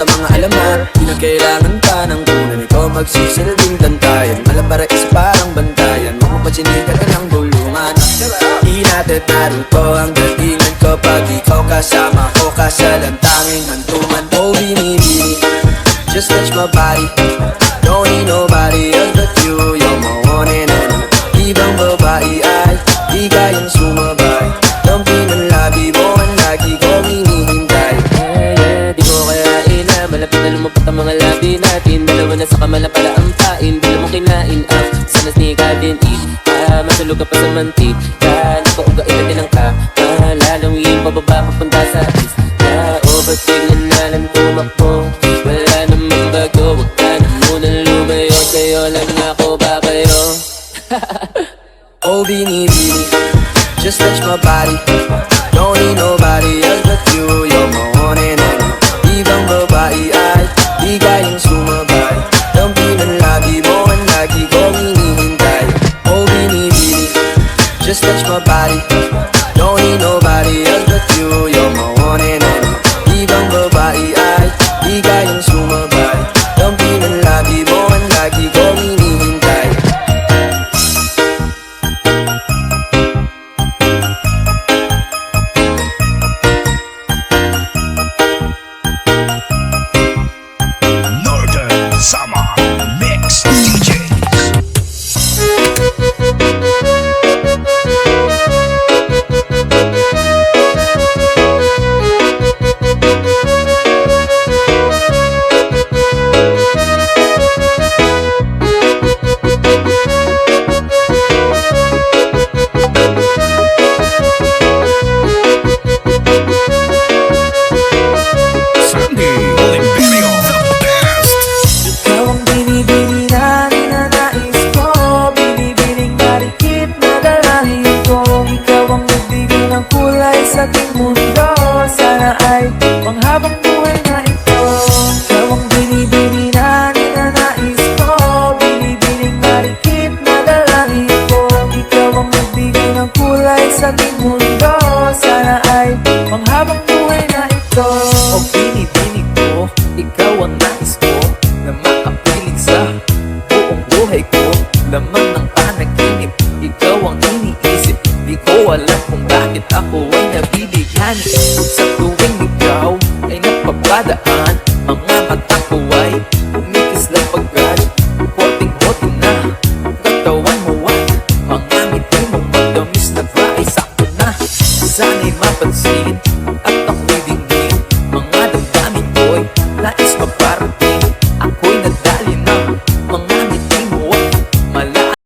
sa mga alamat. Di na kailangan pa ng kunan, ikaw magsisilbing dantayan. Malabara is parang bantayan, huwag mo pa sinigan ng bulungan. Di natin naruto ang datingan ko pag ikaw kasama ko, kasalan tanging hantungan. Oh binibini, just touch my body, don't need nobody else but you. You're my one and only. Ibang babae ay di kayang sumabay. Lampi ng labi mo ang lagi kong hinihintay. Di ko kayain na malapit na lumapot ang mga labi natin. Dalawa na sa kamala pala ang pain, di mo kinain up. Sana sneaker din eat, matulog ka pa sa mantik. Kala ko uga iba din ang lalawin pababa papunta sa east. Ba't biglan na lang tumakbo? Wala namang bago, wag ka na munang lumayo. Sa'yo lang ako babayo. Oh binibini, just touch my body, don't need nobody else but you. You're my one and only. Ibang babae ay di kayang sumabay. Lampi ng labi mo ang lagi kong hinihintay. Oh binibini, just touch my body, don't need nobody else but you. You're my one and only. Ibang babae ay di kayang sumabay. Lampi ng labi mo ang lagi kong hinihintay. Northern Summer Mix DJs. Sandy Oliverio, the best. Ikaw ang binibini na ninanais ko, binibining marikit na dalahin ko. Ikaw ang nagbigay ng kulay sa aking mundo, sana ay panghabang buhay na ito. Ikaw ang binibini na ninanais ko, binibining marikit na dalahin ko. Ikaw ang nagbigay ng kulay sa aking mundo, sana ay panghabang buhay na ito. O binibining ko, ikaw ang nais ko, na makapiling sa buong buhay ko. Laman ng panaginip, ikaw ang iniisip. Di ko alam kung bakit ako ay nabibigyan. Sa tuwing ikaw ay napapadaan, mga mata ko ay umikislang pagkat hoting-hoting na katawan mo at mga ngiti mong matamis na fries. Sakto na, sana'y mapansin